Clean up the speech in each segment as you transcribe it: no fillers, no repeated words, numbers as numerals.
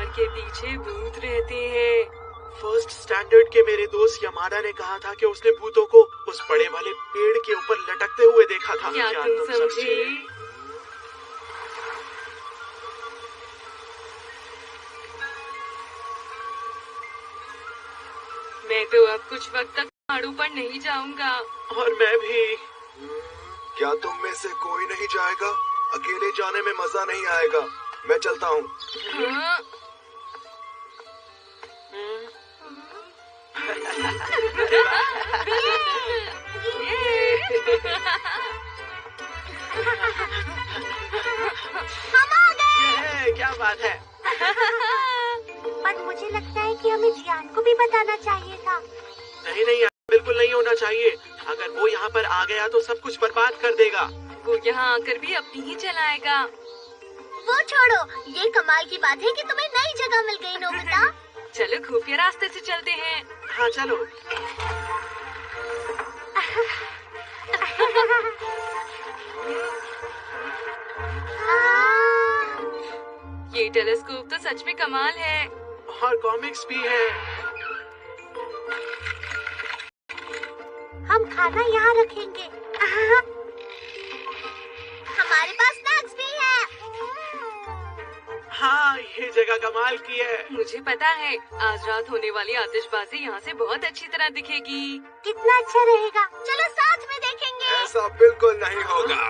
दीवार के पीछे भूत रहते हैं। फर्स्ट स्टैंडर्ड के मेरे दोस्त यमाडा ने कहा था कि उसने भूतों को उस बड़े वाले पेड़ के ऊपर लटकते हुए देखा था। क्या तुम समझे? मैं तो अब कुछ वक्त तक पहाड़ों पर नहीं जाऊंगा। और मैं भी। क्या तुम में से कोई नहीं जाएगा? अकेले जाने में मजा नहीं आएगा। मैं चलता हूँ। हाँ? हम आ गए। ये क्या बात है? पर मुझे लगता है कि हमें जियान को भी बताना चाहिए था। नहीं नहीं, बिल्कुल नहीं होना चाहिए। अगर वो यहाँ पर आ गया तो सब कुछ बर्बाद कर देगा। वो यहाँ आकर भी अपनी ही चलाएगा। वो छोड़ो, ये कमाल की बात है कि तुम्हें नई जगह मिल गई नोबिता। चलो खुफिया रास्ते से चलते हैं। हाँ चलो। ये टेलीस्कोप तो सच में कमाल है। और कॉमिक्स भी है। हम खाना यहाँ रखेंगे। हमारे पास स्नैक्स भी है। हाँ, ये जगह कमाल की है। मुझे पता है आज रात होने वाली आतिशबाजी यहाँ से बहुत अच्छी तरह दिखेगी। कितना अच्छा रहेगा। चलो साथ में देखेंगे। ऐसा बिल्कुल नहीं होगा।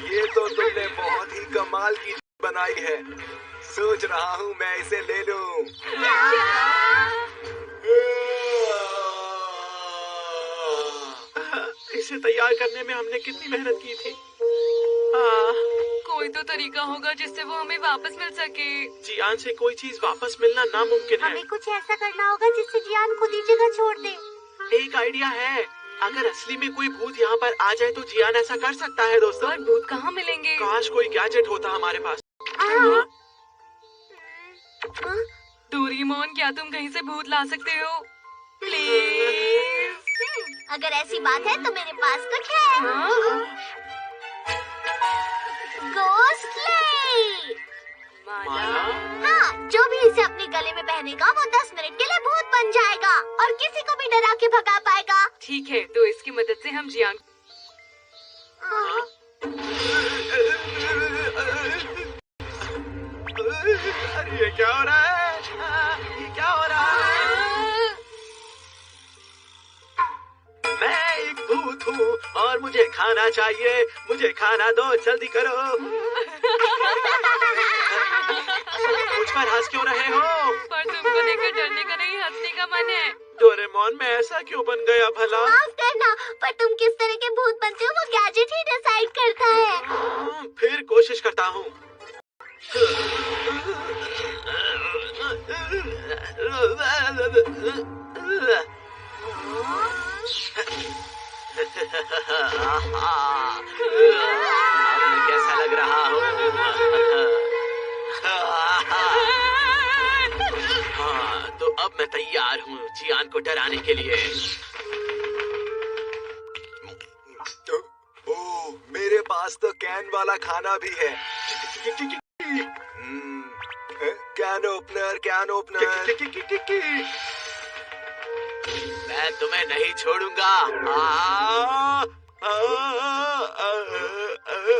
ये तो तुमने बहुत ही कमाल की बनाई है। सोच रहा हूँ मैं इसे ले लूं। इसे तैयार करने में हमने कितनी मेहनत की थी। कोई तो तरीका होगा जिससे वो हमें वापस मिल सके। जियान से कोई चीज वापस मिलना नामुमकिन है। हमें कुछ ऐसा करना होगा जिससे जियान खुद ही जगह छोड़ दे। एक आइडिया है। अगर असली में कोई भूत यहाँ पर आ जाए तो जियान ऐसा कर सकता है दोस्तों। और भूत कहाँ मिलेंगे? काश कोई गैजेट होता हमारे पास। डोरेमोन, क्या तुम कहीं से भूत ला सकते हो? प्लीज। अगर ऐसी बात है तो मेरे पास कुछ है। गोस्ट ले। माला? हाँ, जो भी इसे अपने गले में पहनेगा वो 10 मिनट के लिए भूत बन जाएगा और किसी को भी डरा के भगा पाएगा। ठीक है, तो इसकी मदद से हम जियान। अरे ये क्या हो रहा है? ये क्या हो रहा है? मैं एक भूत हूँ और मुझे खाना चाहिए। मुझे खाना दो, जल्दी करो। मुझ पर हंस क्यों रहे हो? पर तुमको देखकर डरने का नहीं, हंसने का मन है। डोरेमोन, मैं ऐसा क्यों बन गया भला? माफ करना, पर तुम किस तरह के भूत बनते हो वो गैजेट ही डिसाइड करता है। फिर कोशिश करता हूँ। मैं कैसा लग रहा हूँ? हाँ, तो अब मैं तैयार हूँ जियान को डराने के लिए। ओह, मेरे पास तो कैन वाला खाना भी है। Can opener, can opener. मैं तुम्हें नहीं छोड़ूंगा।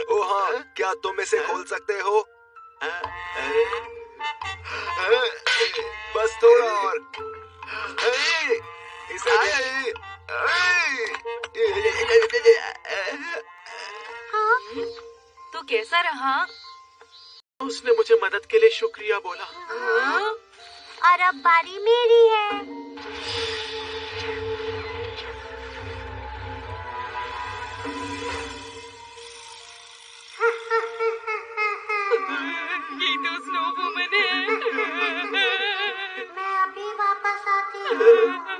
ओ हाँ, क्या तुम इसे खोल सकते हो? बस थोड़ा और। इसे तो कैसा रहा? उसने मुझे मदद के लिए शुक्रिया बोला। और अब बारी मेरी है। ये तो स्नो वुमन है। मैं अभी वापस आती हूँ।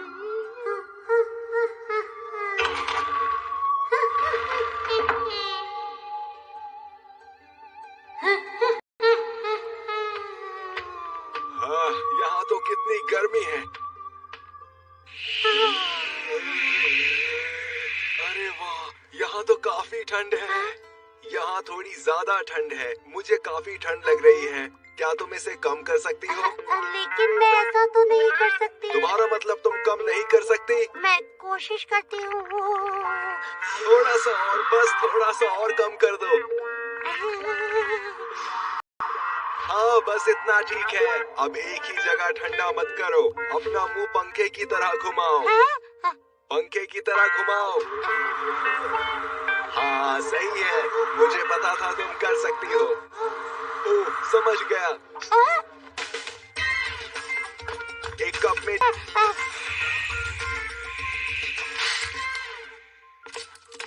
हाँ, यहाँ तो कितनी गर्मी है। अरे वाह, यहाँ तो काफी ठंड है। यहाँ थोड़ी ज्यादा ठंड है। मुझे काफी ठंड लग रही है। क्या तुम इसे कम कर सकती हो? लेकिन मैं ऐसा तो नहीं कर सकती। तुम्हारा मतलब तुम कम नहीं कर सकती? मैं कोशिश करती हूँ। थोड़ा सा और, बस थोड़ा सा और कम कर दो। हाँ, बस इतना ठीक है। अब एक ही जगह ठंडा मत करो। अपना मुंह पंखे की तरह घुमाओ। पंखे की तरह घुमाओ। हाँ, सही है। मुझे पता था तुम कर सकती हो। ओह, समझ गया। एक कप में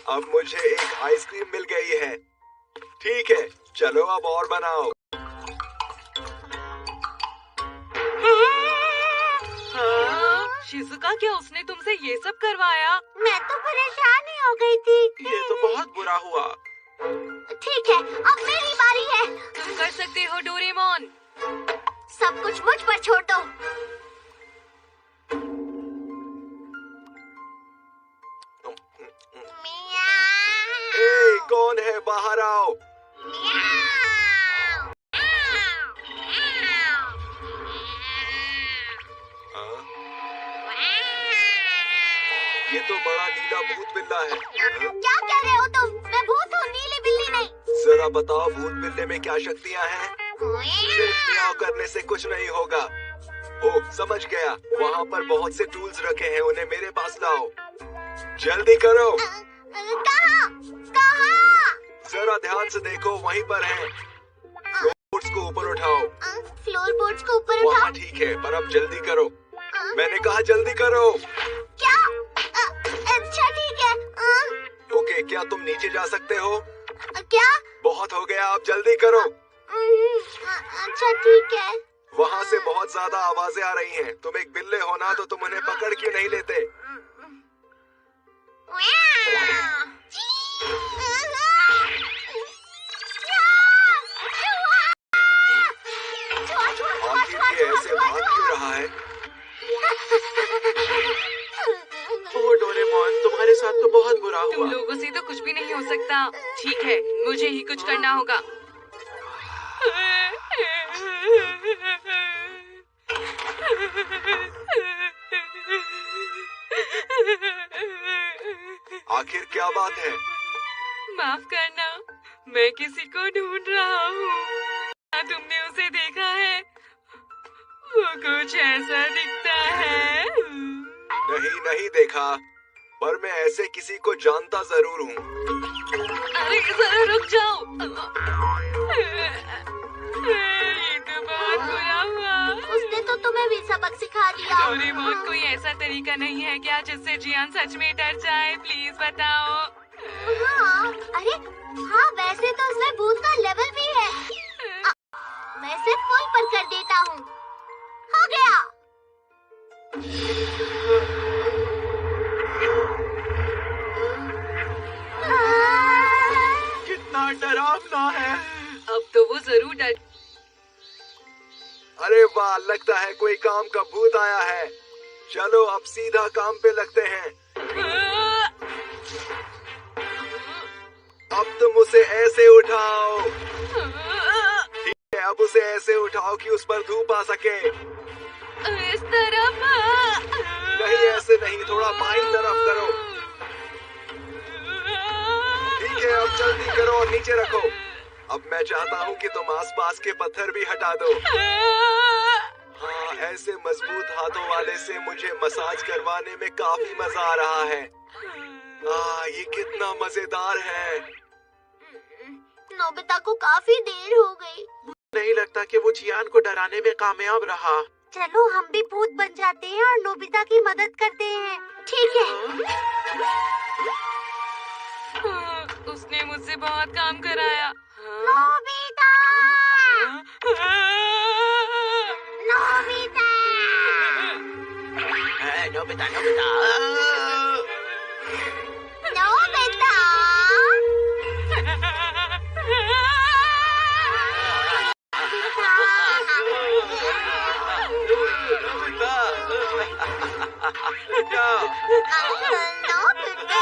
अब मुझे एक आइसक्रीम मिल गई है। ठीक है, चलो अब और बनाओ। शिजुका, क्या उसने तुमसे ये सब करवाया? मैं तो परेशान ही हो गई थी। ये तो बहुत बुरा हुआ। ठीक है, अब मेरी बारी है। तुम कर सकते हो डोरेमोन। सब कुछ मुझ पर छोड़ दो। ए, कौन है? बाहर आओ। ये तो बड़ा नीला भूत बिल्ला है। क्या कह रहे हो तुम? मैं भूत हूँ, नीली बिल्ली नहीं। जरा बताओ, भूत बिल्ले में क्या शक्तियाँ हैं? सिर्फ मियाओ करने से कुछ नहीं होगा। ओह, समझ गया। वहाँ पर बहुत से टूल्स रखे हैं, उन्हें मेरे पास लाओ। जल्दी करो। कहाँ? कहाँ? जरा ध्यान से देखो, वहीं पर हैं। फ्लोरबोर्ड्स को ऊपर उठाओ। फ्लोरबोर्ड्स को ऊपर वहाँ उठाओ। ठीक है, पर अब जल्दी करो। मैंने कहा जल्दी करो। क्या? अच्छा ठीक है। ओके, क्या तुम नीचे जा सकते हो? क्या? बहुत हो गया, अब जल्दी करो। अच्छा ठीक है। वहाँ से बहुत ज्यादा आवाजें आ रही हैं। तुम एक बिल्ले हो ना, तो तुम उन्हें पकड़ क्यों नहीं लेते? आखिर ये ऐसे भाग क्यों रहा है? ओह डोरेमोन, तुम्हारे साथ तो बहुत बुरा हुआ। तुम लोगों से तो कुछ भी नहीं हो सकता। ठीक है, मुझे ही कुछ करना होगा। आखिर क्या बात है? माफ करना, मैं किसी को ढूंढ रहा हूँ। क्या तुमने उसे देखा है? वो कुछ ऐसा दिखता है। नहीं, नहीं देखा, पर मैं ऐसे किसी को जानता जरूर हूँ। अरे जरा रुक जाओ। ये तो बहुत बुरा हुआ। उसने तो तुम्हें भी सबक सिखा दिया। डोरेमोन, कोई ऐसा तरीका नहीं है क्या जिससे जियान सच में डर जाए? प्लीज बताओ। हाँ, अरे हाँ, वैसे तो उसमें भूत का लेवल भी है। मैं इसे फुल पर कर देता हूँ। हो गया। कितना डरावना है। अब तो वो जरूर डर। अरे वाह, लगता है कोई काम का भूत आया है। चलो अब सीधा काम पे लगते हैं। अब तुम उसे ऐसे उठाओ। ठीक है, अब उसे ऐसे उठाओ कि उस पर धूप आ सके। इस तरफ। नहीं, ऐसे नहीं, थोड़ा बाईं तरफ करो। ठीक है, अब जल्दी करो और नीचे रखो। अब मैं चाहता हूँ कि तुम आसपास के पत्थर भी हटा दो। हाँ, ऐसे मजबूत हाथों वाले से मुझे मसाज करवाने में काफी मजा आ रहा है। ये कितना मजेदार है। नोबिता को काफी देर हो गई। नहीं लगता कि वो जियान को डराने में कामयाब रहा। चलो हम भी भूत बन जाते हैं और नोबिता की मदद करते हैं। ठीक है। उसने मुझसे बहुत काम कराया। Nobita! Nobita! Nobita, Nobita. Nobita! क्या? नोबिता!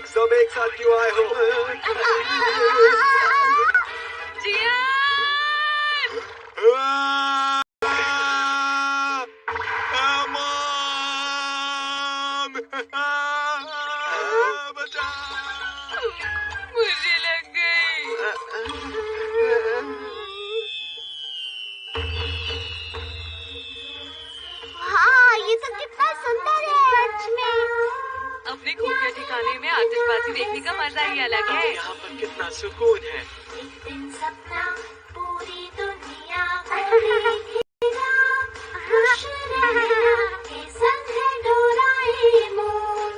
सब एक साथ क्यों आए हो? जियान! मॉम! बचाओ! मुझे लग गई। हाँ, ये तो कितना सुंदर है सच में। अपने खुफिया ठिकाने में आतिशबाजी देखने का मजा ही अलग है। यहाँ पर कितना सुकून है। एक दिन सपना पूरी दुनिया को देखेगा, खुश रहना के संग है डोराएमोन।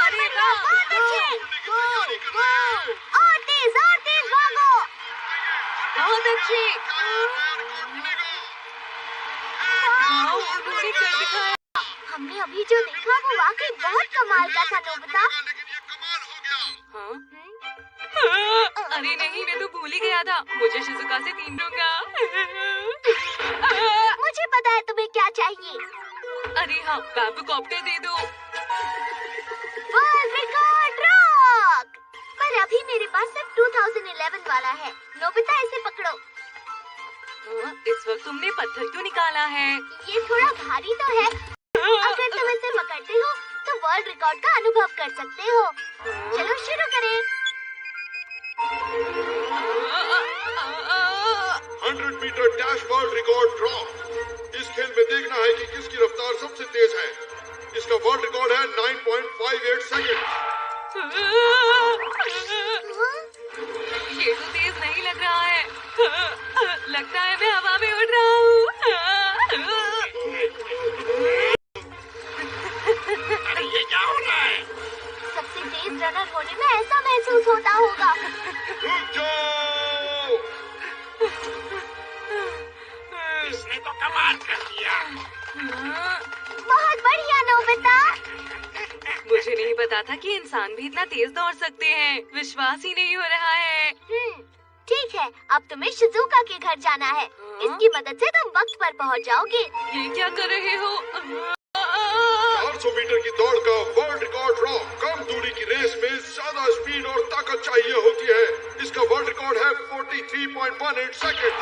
अरे वाह! बहुत अच्छे। और तेज भागो। बहुत अच्छे। वाह, उन्होंने कर दिखाया। हमने अभी जो देखा वो वाकई बहुत कमाल का था नोबिता। हाँ? अरे नहीं, मैं तो भूल ही गया था। मुझे शिजुका से 3 दूंगा। मुझे पता है तुम्हें क्या चाहिए। अरे हाँ, बैम्बू कॉप्टर दे दो। World record rock. पर अभी मेरे पास सिर्फ 2011 वाला है। नोबिता इसे पकड़ो। हाँ, इस वक्त तुमने पत्थर क्यों निकाला है? ये थोड़ा भारी तो है। अगर तुम इसे पकड़ते हो तो वर्ल्ड रिकॉर्ड का अनुभव कर सकते हो। चलो शुरू करें। 100 metre dash world record draw. इस खेल में देखना है कि किसकी रफ्तार सबसे तेज है। इसका वर्ल्ड रिकॉर्ड है 9.58 सेकंड। ये तो तेज नहीं लग रहा है। लगता है मैं हवा में उड़ रहा हूँ। अरे ये क्या हो रहा है? सबसे तेज रनर होने में ऐसा महसूस होता होगा। रुक जाओ! इसने तो कमाल कर दिया। बहुत बढ़िया नोबिता। मुझे नहीं पता था कि इंसान भी इतना तेज दौड़ सकते हैं। विश्वास ही नहीं हो रहा है। ठीक है, अब तुम्हें शिजुका के घर जाना है। इसकी मदद से तुम वक्त पर पहुंच जाओगे। ये क्या कर रहे हो? 400 मीटर की दौड़ का वर्ल्ड रिकॉर्ड ड्रॉ। कम दूरी की रेस में ज्यादा स्पीड और ताकत चाहिए होती है। इसका वर्ल्ड रिकॉर्ड है 43.18 सेकंड।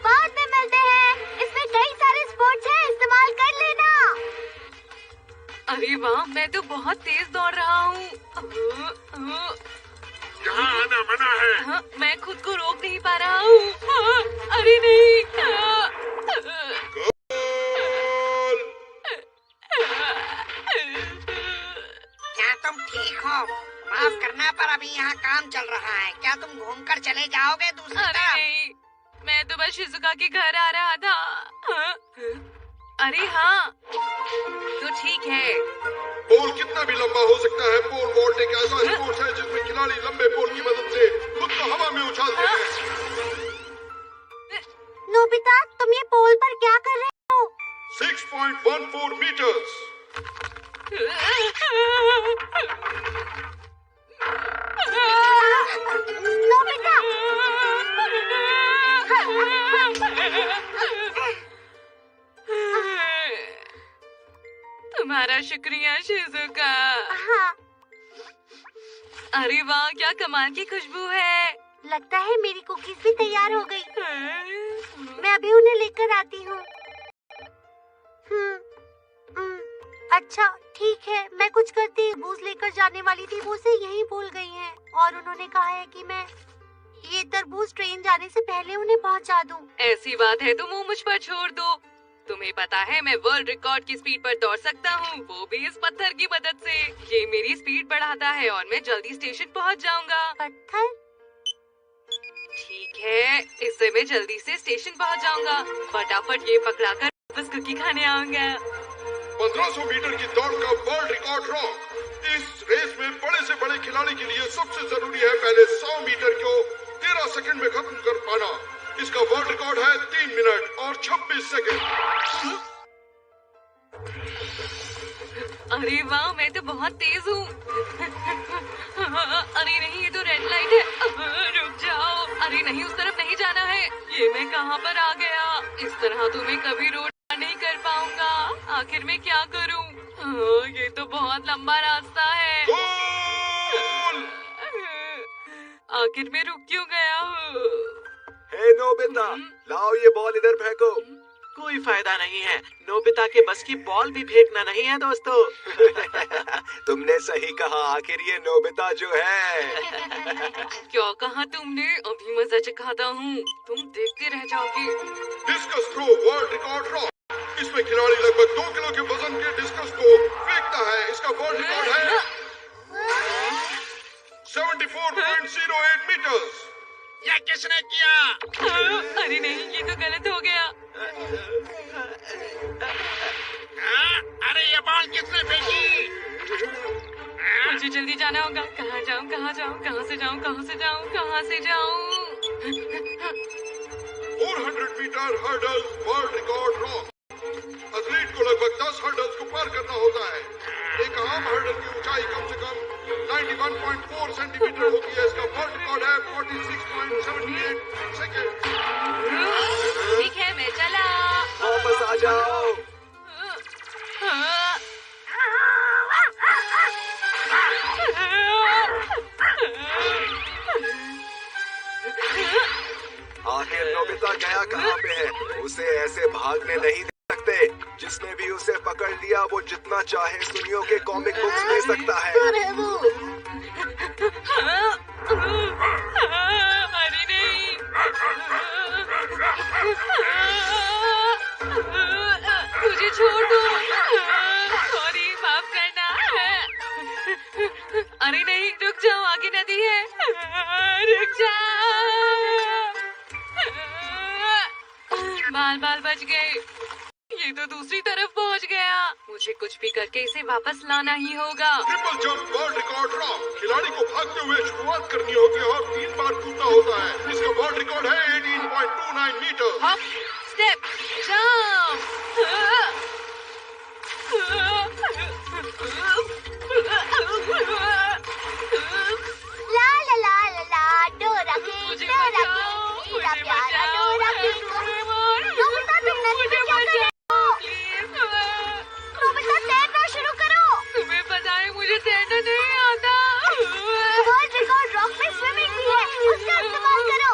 बाद में मिलते हैं। इसमें कई सारे स्पोर्ट्स हैं, इस्तेमाल कर लेना। अरे वाह, मैं तो बहुत तेज दौड़ रहा हूँ। यहाँ आना मना है। हाँ, मैं खुद को रोक नहीं पा रहा हूँ। अरे नहीं। गोल! क्या तुम ठीक हो? माफ करना पर अभी यहाँ काम चल रहा है। क्या तुम घूमकर चले जाओगे दूसरी अरे तरफ? नहीं, मैं तो बस शिजुका के घर आ रहा था। अरे हाँ, तो ठीक है। पोल कितना भी लंबा हो सकता है। पोल वॉल्ट एक ऐसा स्पोर्ट्स है जिसमें खिलाड़ी लंबे पोल की मदद से खुद को हवा में उछालते हैं। नोबिता, तुम ये पोल पर क्या कर रहे हो? 6.14 मीटर्स। नोबिता! तुम्हारा शुक्रिया शिजुका। हाँ, अरे वाह, क्या कमाल की खुशबू है। लगता है मेरी कुकीज भी तैयार हो गई। मैं अभी उन्हें लेकर आती हूँ। अच्छा ठीक है, मैं कुछ करती। तरबूज लेकर जाने वाली थी, वो उसे यहीं भूल गई हैं और उन्होंने कहा है कि मैं ये तरबूज ट्रेन जाने से पहले उन्हें पहुँचा दूँ। ऐसी बात है तो मुंह मुझ पर छोड़ दो। तुम्हें पता है मैं वर्ल्ड रिकॉर्ड की स्पीड पर दौड़ सकता हूँ, वो भी इस पत्थर की मदद से। ये मेरी स्पीड बढ़ाता है और मैं जल्दी स्टेशन पहुँच जाऊंगा। पत्थर? ठीक है, इससे मैं जल्दी से स्टेशन पहुँच जाऊंगा। फटाफट ये पकड़ाकर बस कुकी खाने आऊंगा। 1500 मीटर की दौड़ का वर्ल्ड रिकॉर्ड रॉक। इस रेस में बड़े से बड़े खिलाड़ी के लिए सबसे जरूरी है पहले 100 मीटर को 13 सेकंड में खत्म कर पाना। इसका वर्ल्ड रिकॉर्ड है 3 मिनट और 26 सेकंड। अरे वाह, मैं तो बहुत तेज हूँ। अरे नहीं, ये तो रेड लाइट है। रुक जाओ। अरे नहीं, उस तरफ नहीं जाना है। ये मैं कहाँ पर आ गया? इस तरह तो मैं कभी रोड पार नहीं कर पाऊंगा। आखिर मैं क्या करूँ? ये तो बहुत लंबा रास्ता है। आखिर मैं रुक क्यों गया हूँ? हे नोबिता, लाओ ये बॉल इधर फेंको। कोई फायदा नहीं है, नोबिता के बस की बॉल भी फेंकना नहीं है दोस्तों। तुमने सही कहा, आखिर ये नोबिता जो है। क्या कहा तुमने? अभी मजा चखाता हूँ, तुम देखते रह जाओगे। Discus throw world record rock. इसमें खिलाड़ी लगभग 2 किलो के वजन के डिस्कस को फेंकता है। इसका वर्ल्ड रिकॉर्ड है 74.08 मीटर्स। ये किसने किया? अरे नहीं, ये तो गलत हो गया। अरे ये बॉल किसने फेंकी? मुझे जल्दी जाना होगा। कहाँ जाऊँ, कहाँ जाऊँ, कहाँ से जाऊँ, कहाँ से जाऊँ, कहाँ से जाऊँ? 400 metre hurdles world record rock. Athlete को लगभग 10 हर्डल्स को पार करना होता है। एक आम हर्डल की ऊंचाई कम से कम 91.4 सेंटीमीटर होती है। इसका वर्ल्ड रिकॉर्ड है 46.78 सेकेंड। ठीक है, मैं चला। वापस आ जाओ। आखिर नोबिता गया कहाँ पे है? उसे ऐसे भागने नहीं दे सकते। जिसने भी उसे पकड़ लिया वो जितना चाहे सुनियो के कॉमिक बुक्स ले सकता है। अरे नहीं, मुझे छोड़ दो। सॉरी, माफ करना। अरे नहीं, रुक जाओ, आगे नदी है। रुक जाओ। बाल बाल बच गए। ये तो दूसरी तरफ पहुंच गया। मुझे कुछ भी करके इसे वापस लाना ही होगा। Triple jump world record rock. खिलाड़ी को भागते हुए शुरुआत करनी होगी और 3 बार कूदना होता है। इसका वर्ल्ड रिकॉर्ड है 18.29 मीटर। Hop, step, jump. ला ला ला ला ला, डोरा के मेरा प्यारा डोरा के। नोबिता, तुम नदी में क्या कर रहे हो? नोबिता, तैरना शुरू करो। तुम्हें पता है मुझे तैरना नहीं आता। वर्ल्ड रिकॉर्ड रॉक में स्विमिंग भी है, उसका इस्तेमाल करो।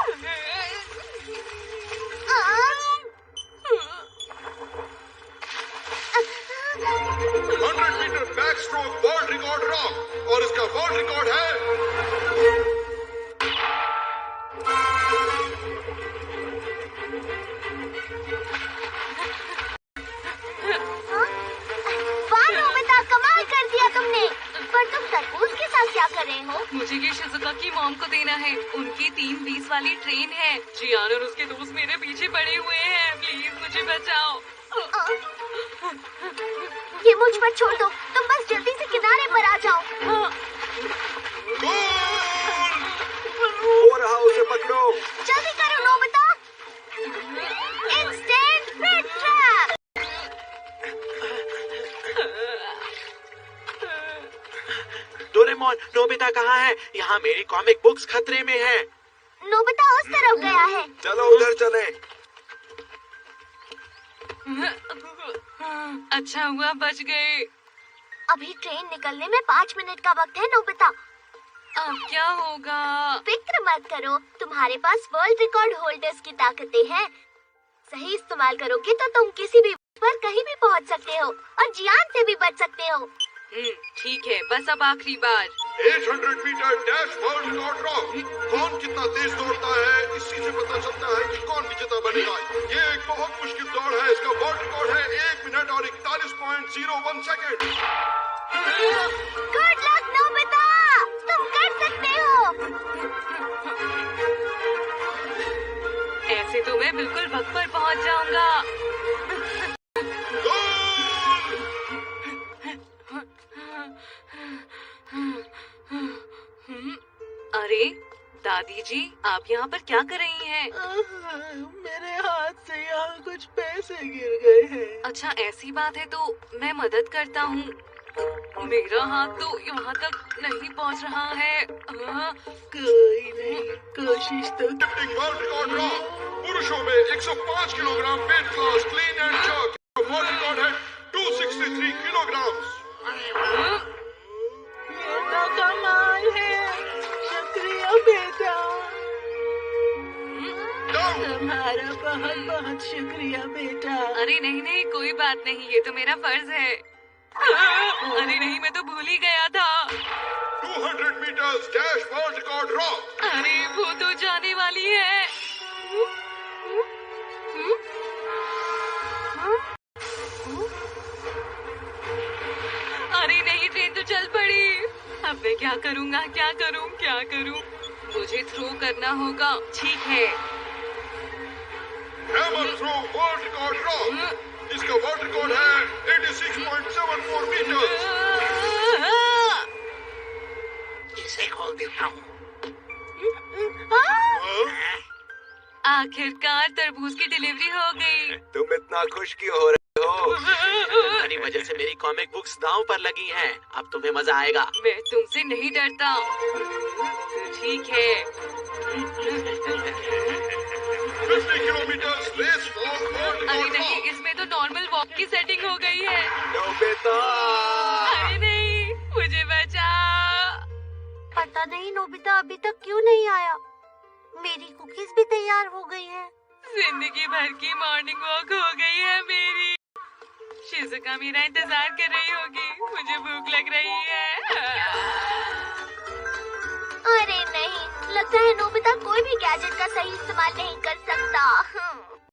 100 metre backstroke world record rock और इसका वर्ल्ड रिकॉर्ड है वाह नोबिता, कमाल कर दिया तुमने। पर तुम तरबूज के साथ क्या कर रहे हो? मुझे ये शिजुका की मॉम को देना है। उनकी 3:20 वाली ट्रेन है। जियान और उसके दोस्त मेरे पीछे पड़े हुए हैं। प्लीज मुझे बचाओ। ये मुझ पर छोड़ दो, तुम बस जल्दी से किनारे पर आ जाओ। हो रहा, उसे पकड़ो। जल्दी करो Nobita. Instant fridge trap. Doraemon, Nobita कहाँ है? यहाँ मेरी कॉमिक बुक्स खतरे में है। नोबिता उस तरफ गया है। चलो उधर चले। अच्छा हुआ बच गए। अभी ट्रेन निकलने में 5 मिनट का वक्त है नोबिता। अब क्या होगा? फिक्र मत करो, तुम्हारे पास वर्ल्ड रिकॉर्ड होल्डर्स की ताकतें हैं। सही इस्तेमाल करोगे तो तुम किसी भी पर कहीं भी पहुंच सकते हो और जियान से भी बच सकते हो। ठीक है, बस अब आखिरी बार। 800 metre dash world record rock. कौन कितना तेज दौड़ता है इसी से पता चलता है कि कौन विजेता बनेगा। ये एक बहुत मुश्किल दौड़ है। इसका वर्ल्ड रिकॉर्ड है 1 मिनट और 41.01 सेकेंड। गुड लक नोबिता, तुम कर सकते हो। ऐसे तो मैं बिल्कुल वक्त पर पहुंच जाऊंगा। अरे दादी जी, आप यहाँ पर क्या कर रही हैं? मेरे हाथ से यहाँ कुछ पैसे गिर गए हैं। अच्छा ऐसी बात है तो मैं मदद करता हूँ। मेरा हाथ तो यहाँ तक नहीं पहुँच रहा है। कोई नहीं, कोशिश तो लिफ्टिंग वर्ल्ड रिकॉर्ड रॉ पुरुषों में 105 kilogram weight class clean and jerk world record है 263 किलोग्राम। ये तो कमाल है। शुक्रिया बेटा, तुम्हारा बहुत बहुत शुक्रिया बेटा। अरे नहीं नहीं, कोई बात नहीं, ये तो मेरा फर्ज है। अरे नहीं, मैं तो भूल ही गया था। 200 metres dash world record raw. अरे वो तो जाने वाली है। अरे नहीं, ट्रेन तो चल पड़ी। अब मैं क्या करूँगा, क्या करूँ, क्या करूँ? मुझे थ्रो करना होगा। ठीक है। Hammer throw world record raw. इसका वर्ल्ड रिकॉर्ड है 86.74 मीटर्स। इसे खोल देता हूँ। आखिरकार तरबूज की डिलीवरी हो गई। तुम इतना खुश क्यों हो रहे हो? तुम्हारी वजह से मेरी कॉमिक बुक्स दांव पर लगी हैं। अब तुम्हें मजा आएगा। मैं तुमसे नहीं डरता। ठीक है। 50 किलोमीटर रेस वॉक वर्ल्ड अरे रिकॉर्ड नहीं, रॉ। इसमें तो नॉर्मल वॉक की सेटिंग हो गई है। नोबिता! अरे नहीं, मुझे बचा। पता नहीं नोबिता अभी तक क्यों नहीं आया। मेरी कुकीज भी तैयार हो गई हैं। जिंदगी भर की मॉर्निंग वॉक हो गई है मेरी। शिजुका मेरा इंतजार कर रही होगी। मुझे भूख लग रही है। अरे नहीं, लगता है नोबिता कोई भी गैजेट का सही इस्तेमाल नहीं कर सकता।